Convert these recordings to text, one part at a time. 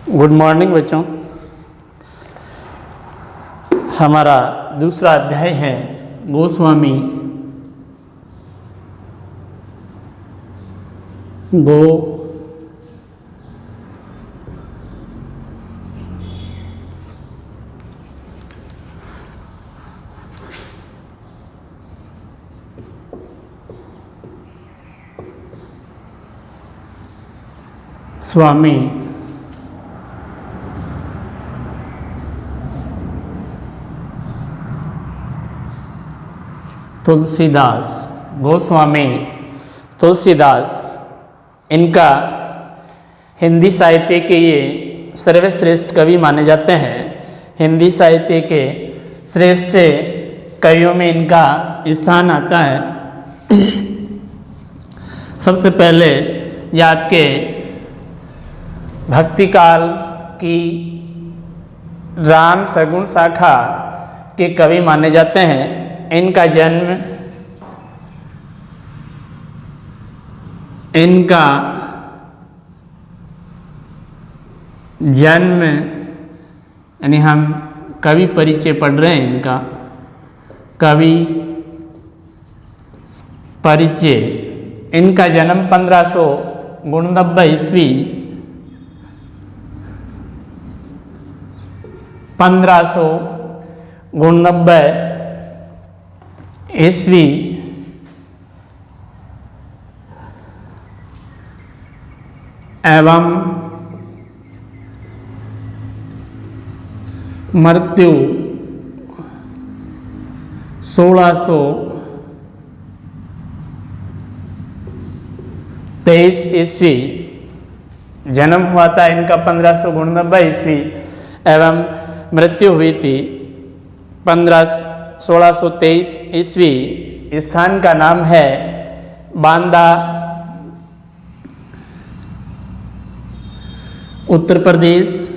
Good morning बच्चों। हमारा दूसरा अध्याय है गोस्वामी स्वामी तुलसीदास, गोस्वामी तुलसीदास, इनका हिंदी साहित्य के ये सर्वश्रेष्ठ कवि माने जाते हैं। हिंदी साहित्य के श्रेष्ठ कवियों में इनका स्थान आता है। सबसे पहले ये आपके भक्ति काल की राम सगुण शाखा के कवि माने जाते हैं। इनका जन्म यानी हम कवि परिचय पढ़ रहे हैं। इनका कवि परिचय, इनका जन्म 1589 ईस्वी 1589 ईस्वी एवं मृत्यु 1623 ईस्वी। जन्म हुआ था इनका 1589 ईस्वी एवं मृत्यु हुई थी 1623 ईस्वी। स्थान का नाम है बांदा, उत्तर प्रदेश।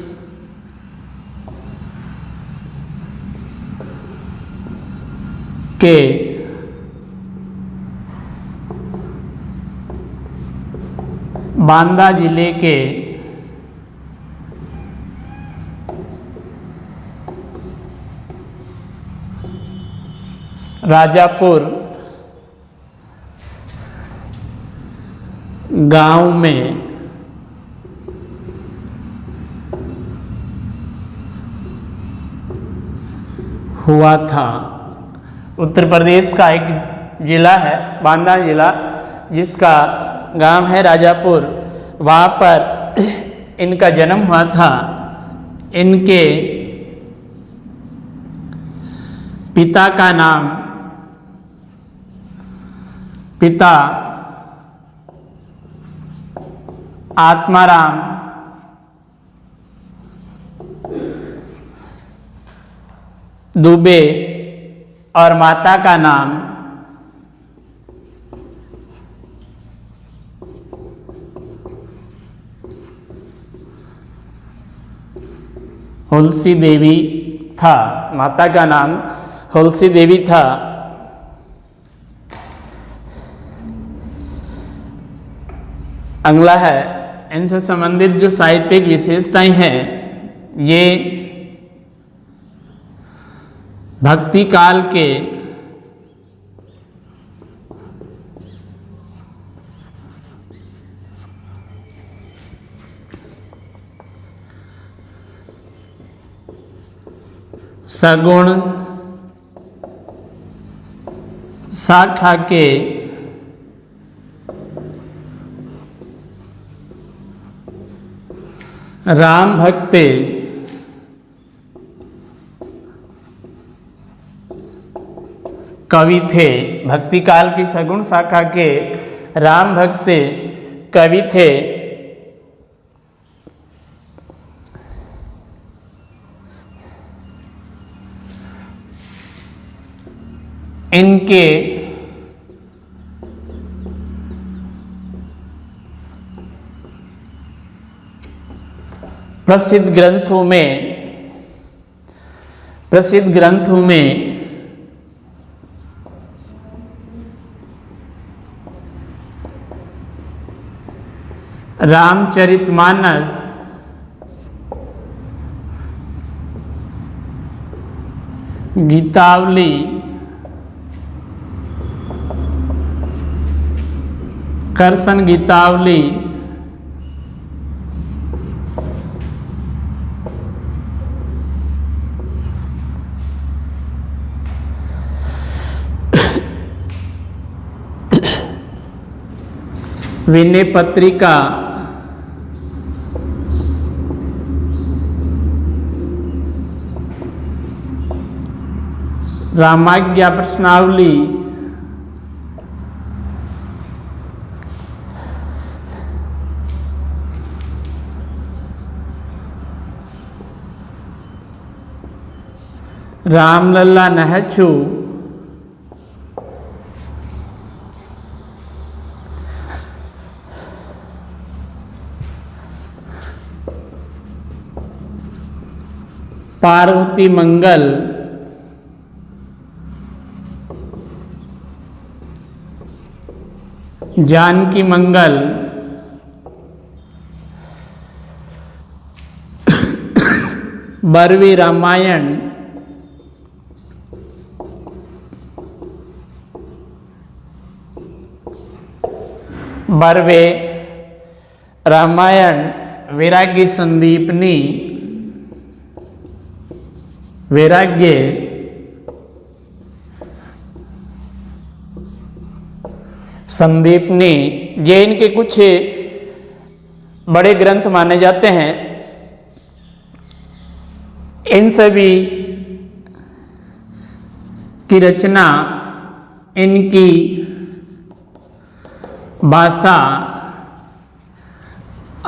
के बांदा जिले के राजापुर गांव में हुआ था। उत्तर प्रदेश का एक जिला है बांदा जिला, जिसका गांव है राजापुर। वहाँ पर इनका जन्म हुआ था। इनके पिता का नाम आत्माराम दुबे और माता का नाम हुलसी देवी था। माता का नाम हुलसी देवी था। अगला है इनसे संबंधित जो साहित्यिक विशेषताएं हैं। ये भक्ति काल के सगुण शाखा के राम भक्त कवि थे। भक्ति काल की सगुण शाखा के राम भक्त कवि थे। इनके प्रसिद्ध ग्रंथों में रामचरितमानस गीतावली, करसन गीतावली, विनय पत्रिका, रामाज्ञा प्रश्नावली, रामलला नहछु, पार्वती मंगल, जानकी मंगल, बरवी रामायण, बरवे रामायण, वैराग्य संदीपनी, वैराग्य संदीपनी, ये इनके कुछ बड़े ग्रंथ माने जाते हैं। इन सभी की रचना, इनकी भाषा,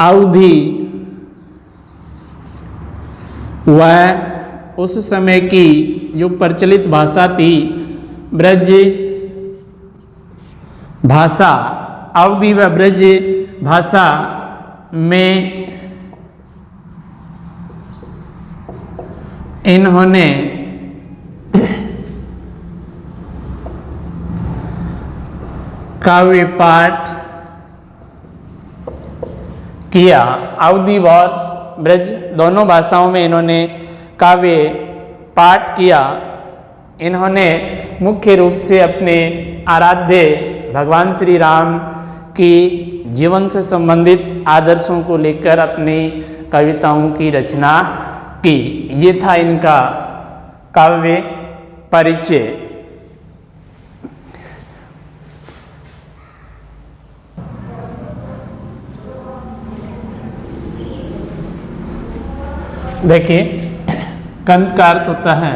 अवधि वह उस समय की जो प्रचलित भाषा थी, ब्रज भाषा, अवधि व ब्रज भाषा में इन्होंने काव्य पाठ किया। अवधि और ब्रज दोनों भाषाओं में इन्होंने काव्य पाठ किया। इन्होंने मुख्य रूप से अपने आराध्य भगवान श्री राम की जीवन से संबंधित आदर्शों को लेकर अपनी कविताओं की रचना की। ये था इनका काव्य परिचय। देखिए, कंद का अर्थ होता है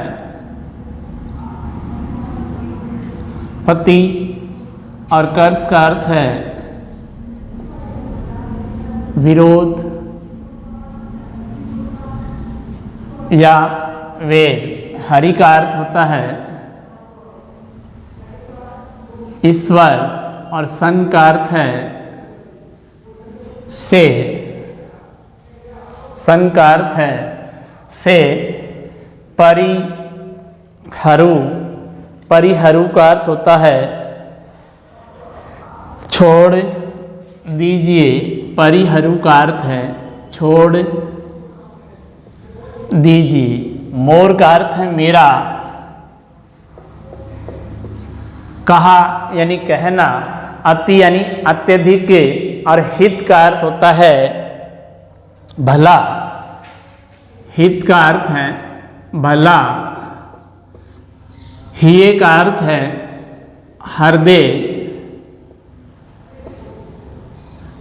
पति और कर्ष का अर्थ है विरोध या वेद। हरि का अर्थ होता है ईश्वर और सन का अर्थ है से। सन का अर्थ है से। परिहरु, परिहरु का अर्थ होता है छोड़ दीजिए। परिहरु का अर्थ है छोड़ दीजिए। मोर का अर्थ है मेरा। कहा यानी कहना। अति यानी अत्यधिक। और हित का अर्थ होता है भला। हित का अर्थ है भला। हिये का अर्थ है हृदय।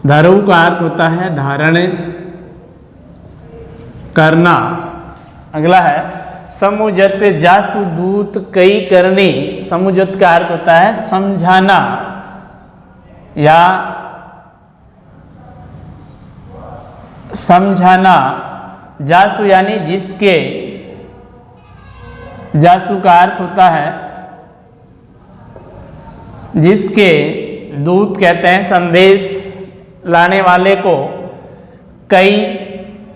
धरु का अर्थ होता है धारण करना। अगला है समुझत जासु दूत कई करनी। समुझत का अर्थ होता है समझाना या समझाना। जासु यानी जिसके। जासु का अर्थ होता है जिसके। दूत कहते हैं संदेश लाने वाले को। कई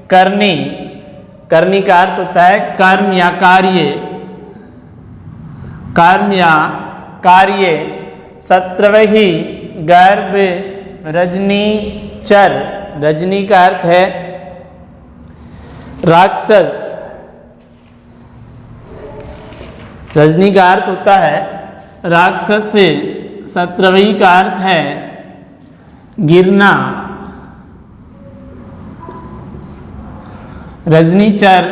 करनी। करनी का अर्थ होता है कर्म या कार्य। कर्म या कार्य। सत्रवही गर्भ रजनी चर। रजनी का अर्थ है राक्षस। रजनी का अर्थ होता है राक्षस से, सत्रवई का अर्थ है गिरना, रजनीचर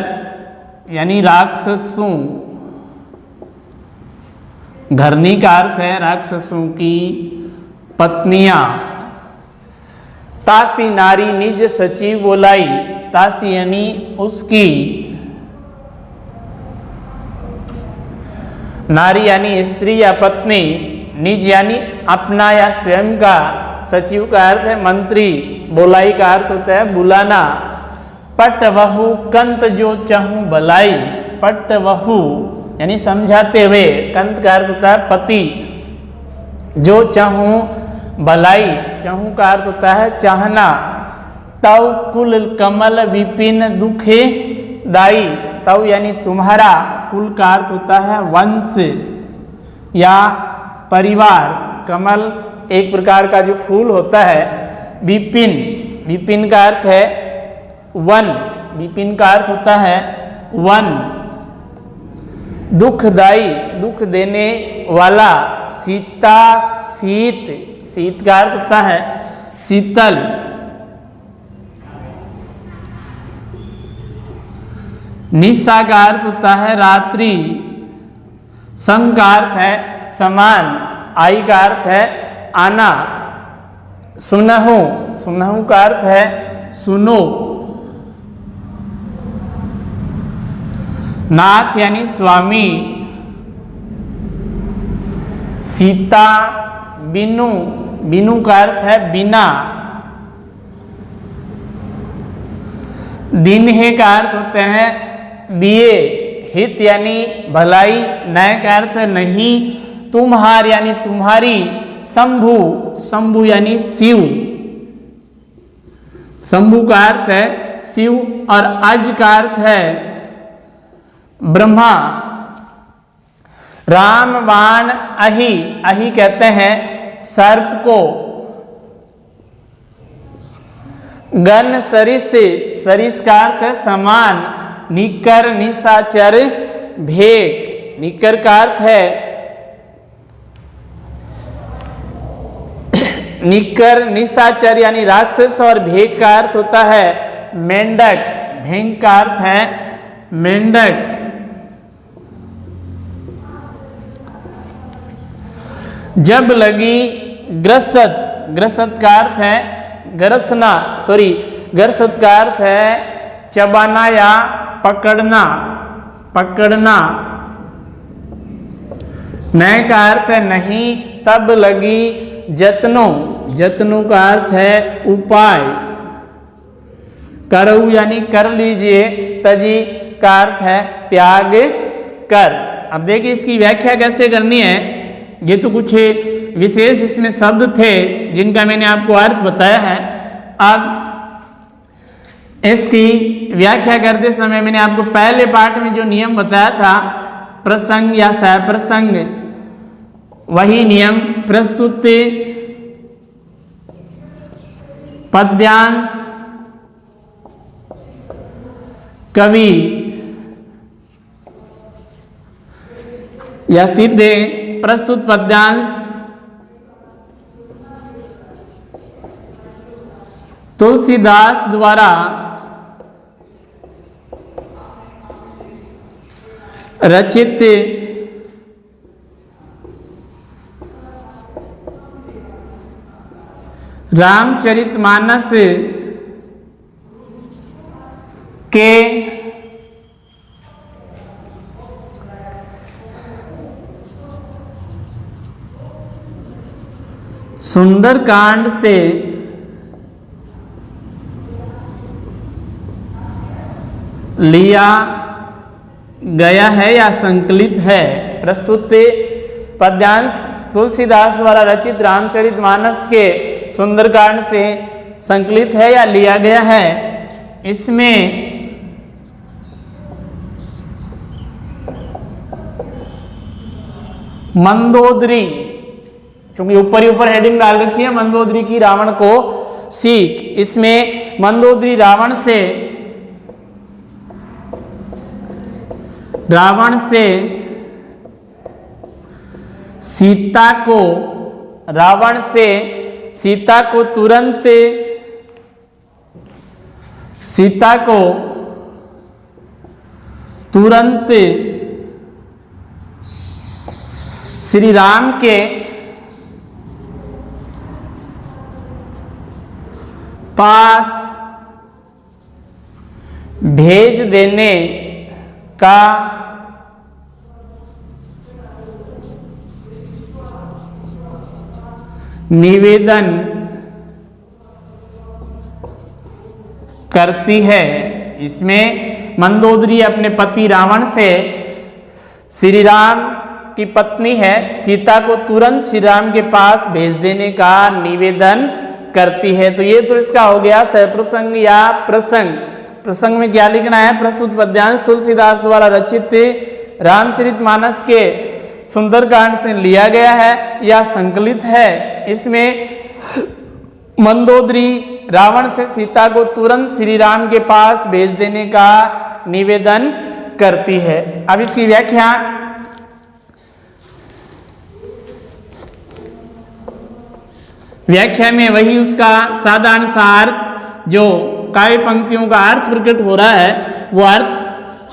यानी राक्षसों, घरनी का अर्थ है राक्षसों की पत्नियां। तासी नारी निज सचिव बोलाई, तासी यानी उसकी, नारी यानी स्त्री या पत्नी, निज यानी अपना या स्वयं का, सचिव का अर्थ है मंत्री, बोलाई का अर्थ होता है बुलाना। पट वहु कंत जो चाहूं भलाई, पट वहु यानी समझाते हुए, कंत का अर्थ होता है पति, जो चाहूं भलाई, चाहूं का अर्थ होता है चाहना। तव कुल कमल विपिन दुखे दाई, तव यानी तुम्हारा, कुल का अर्थ होता है वंश या परिवार, कमल एक प्रकार का जो फूल होता है, विपिन, विपिन का अर्थ है वन, विपिन का अर्थ होता है वन, दुखदाई दुख देने वाला, सीता शीत, शीत का अर्थ होता है शीतल, निशा का अर्थ होता है रात्रि, संग का अर्थ है समान, आई का अर्थ है आना, सुनहु, सुनहु का अर्थ है सुनो, नाथ यानी स्वामी, सीता बिनु, बिनु का अर्थ है बिना, दिन है का अर्थ होते हैं दिए, हित यानी भलाई, नय का अर्थ है नहीं, तुम्हार यानी तुम्हारी, शंभु, शंभु यानी शिव, शंभु का अर्थ है शिव, और अज का अर्थ है ब्रह्मा। रामबाण अहि, अहि कहते हैं सर्प को। गण सरिस, सरिस का अर्थ है समान, निकर निशाचर भेक, निकर का अर्थ है निकर निशाचर यानी राक्षस, और भेक का अर्थ होता है मेंढक, भेंक का अर्थ है मेंढक। जब लगी ग्रसत, ग्रसत का अर्थ है गरसना, सॉरी ग्रसत का अर्थ है चबाना या पकड़ना, पकड़ना। नय का अर्थ है नहीं, तब लगी जतनो, जतनो का अर्थ है उपाय, करऊ यानी कर लीजिए, तजी का अर्थ है त्याग कर। अब देखिए इसकी व्याख्या कैसे करनी है, ये तो कुछ विशेष इसमें शब्द थे जिनका मैंने आपको अर्थ बताया है। अब इसकी व्याख्या करते समय मैंने आपको पहले पाठ में जो नियम बताया था, प्रसंग या सहप्रसंग, वही नियम प्रस्तुत, पद्यांश, कवि या सीधे प्रस्तुत पद्यांश, तुलसीदास द्वारा रचित रामचरितमानस के सुंदरकांड से लिया गया है या संकलित है। प्रस्तुत पद्यांश तुलसीदास द्वारा रचित रामचरितमानस के सुंदरकांड से संकलित है या लिया गया है। इसमें मंदोदरी, क्योंकि ऊपर ही ऊपर हेडिंग डाल रखी है मंदोदरी की रावण को सीख, इसमें मंदोदरी रावण से सीता को रावण से सीता को तुरंत श्री राम के पास भेज देने का निवेदन करती है। इसमें मंदोदरी अपने पति रावण से श्री राम की पत्नी है सीता को तुरंत श्री राम के पास भेज देने का निवेदन करती है। तो ये तो इसका हो गया सहप्रसंग या प्रसंग। प्रसंग में क्या लिखना है? प्रस्तुत पद्यांश तुलसीदास द्वारा रचित रामचरितमानस के सुंदरकांड से लिया गया है या संकलित है। इसमें मंदोदरी रावण से सीता को तुरंत श्री राम के पास भेज देने का निवेदन करती है। अब इसकी व्याख्या में वही उसका साधारण सा अर्थ जो काव्य पंक्तियों का अर्थ प्रकट हो रहा है वो अर्थ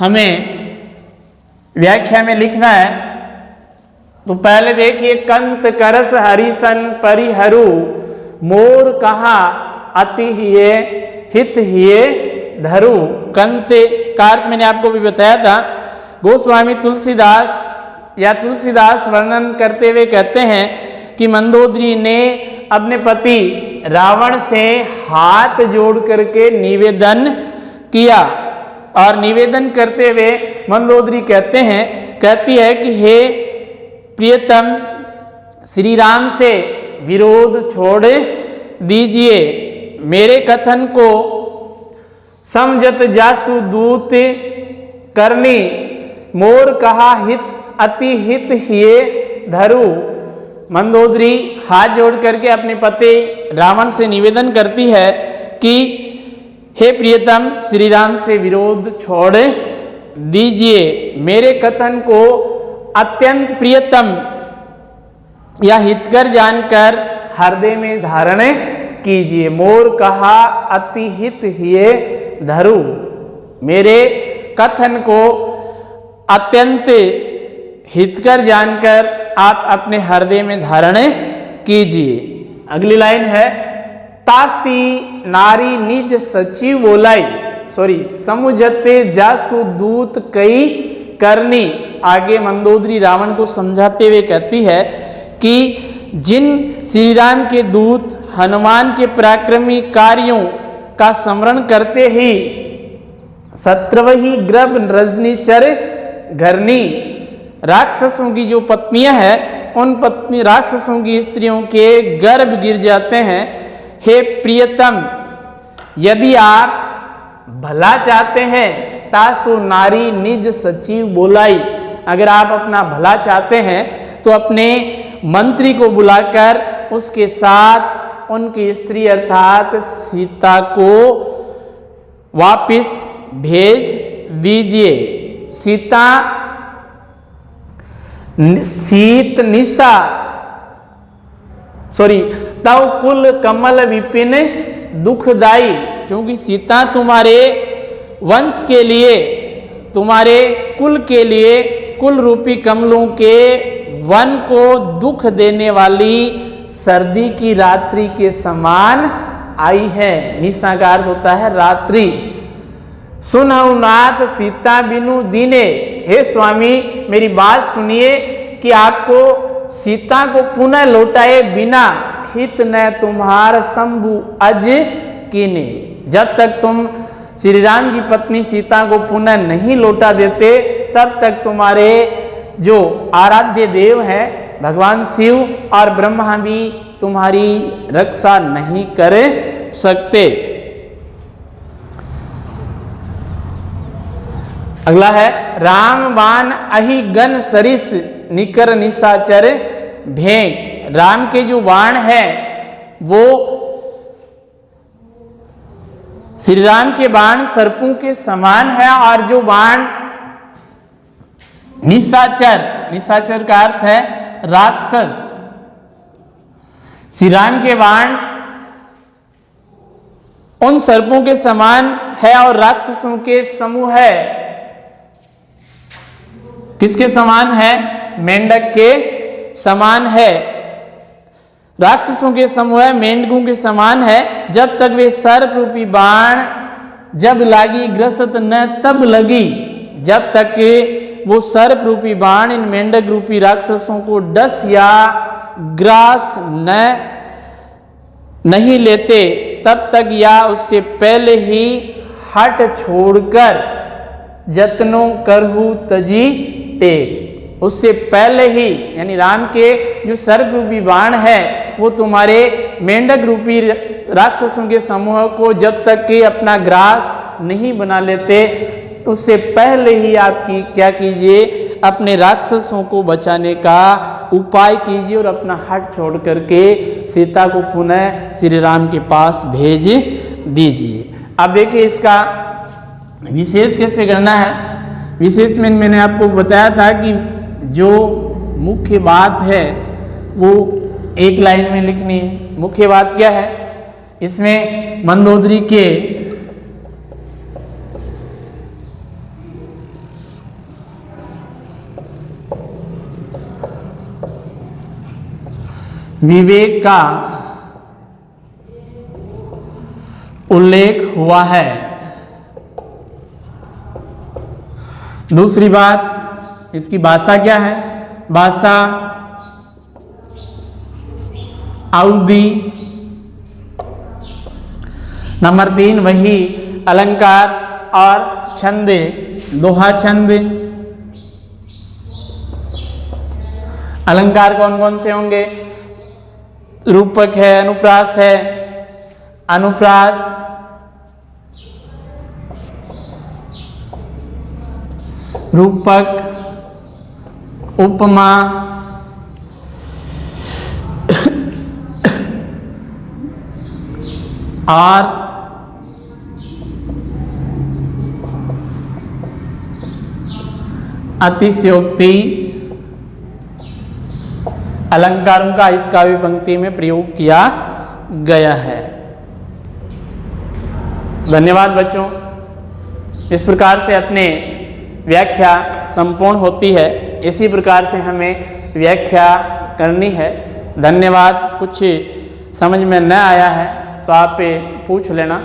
हमें व्याख्या में लिखना है। तो पहले देखिए, कंत करस हरिसन परिहरु मोर कहा अति हिये हित हिये धरु। कंत का अर्थ मैंने आपको भी बताया था। गोस्वामी तुलसीदास वर्णन करते हुए कहते हैं कि मंदोदरी ने अपने पति रावण से हाथ जोड़ करके निवेदन किया और निवेदन करते हुए मंदोदरी कहती है कि हे प्रियतम, श्री राम से विरोध छोड़ दीजिए, मेरे कथन को समझत जासु दूत करनी, मोर कहा हित अति हित हिये धरु। मंदोदरी हाथ जोड़ करके अपने पति रावण से निवेदन करती है कि हे प्रियतम, श्री राम से विरोध छोड़ दीजिए, मेरे कथन को अत्यंत प्रियतम या हितकर जानकर हृदय में धारण कीजिए। मोर कहा अति हित हिये धरु, मेरे कथन को अत्यंत हितकर जानकर आप अपने हृदय में धारण कीजिए। अगली लाइन है, तासी नारी निज सचिव बोलाई, समुझते जासु दूत कई करनी। आगे मंदोदरी रावण को समझाते हुए कहती है कि जिन श्री राम के दूत हनुमान के पराक्रमी कार्यों का स्मरण करते ही सत्रवही ग्रभ रजनीचर घरनी, राक्षसों की जो पत्नियां हैं उन राक्षसों की स्त्रियों के गर्भ गिर जाते हैं। हे प्रियतम, यदि आप भला चाहते हैं, तासु नारी निज सचिव बोलाई, अगर आप अपना भला चाहते हैं तो अपने मंत्री को बुलाकर उसके साथ उनकी स्त्री अर्थात सीता को वापिस भेज दीजिए। तव कुल कमल विपिन दुखदाई, क्योंकि सीता तुम्हारे वंश के लिए, तुम्हारे कुल के लिए, कुल रूपी कमलों के वन को दुख देने वाली सर्दी की रात्रि के समान आई है। निशा का अर्थ होता है रात्रि। सुनहु नाथ सीता बिनु दीने, हे स्वामी मेरी बात सुनिए कि आपको सीता को पुनः लौटाए बिना हित न तुम्हार शंभु अज कीने। जब तक तुम श्री राम की पत्नी सीता को पुनः नहीं लौटा देते तब तक तुम्हारे जो आराध्य देव हैं भगवान शिव और ब्रह्मा भी तुम्हारी रक्षा नहीं कर सकते। अगला है, राम बाण अहि गन सरिस निकर निशाचर भेंट। राम के जो बाण है वो श्री राम के बाण सर्पों के समान है और जो बाण निशाचर का अर्थ है राक्षस। श्री राम के बाण उन सर्पों के समान है और राक्षसों के समूह है। किसके समान है? मेंढक के समान है। राक्षसों के समूह है, मेंढकों के समान है। जब तक वे सर्प रूपी बाण जब लागी ग्रसत न तब लगी, जब तक कि वो सर्प रूपी बाण इन मेंढक रूपी राक्षसों को डस या ग्रास नहीं लेते तब तक या उससे पहले ही हट छोड़कर जतनों करहु तजी टेक। उससे पहले ही, यानी राम के जो सर्प रूपी बाण है वो तुम्हारे मेंढक रूपी राक्षसों के समूह को जब तक कि अपना ग्रास नहीं बना लेते तो उससे पहले ही आपकी क्या कीजिए, अपने राक्षसों को बचाने का उपाय कीजिए और अपना हट छोड़ करके सीता को पुनः श्री राम के पास भेज दीजिए। अब देखिए इसका विशेष कैसे करना है। विशेष में मैंने आपको बताया था कि जो मुख्य बात है वो एक लाइन में लिखनी है। मुख्य बात क्या है? इसमें मंदोदरी के विवेक का उल्लेख हुआ है। दूसरी बात, इसकी भाषा क्या है? भाषा आउदी। नंबर 3 वही अलंकार और छंद, दोहा छंद। अलंकार कौन कौन से होंगे? रूपक है, अनुप्रास है, अनुप्रास, रूपक, उपमा, और अतिशयोक्ति अलंकारों का इस काव्य पंक्ति में प्रयोग किया गया है। धन्यवाद बच्चों। इस प्रकार से अपने व्याख्या संपूर्ण होती है। इसी प्रकार से हमें व्याख्या करनी है। धन्यवाद। कुछ समझ में न आया है तो आप पूछ लेना।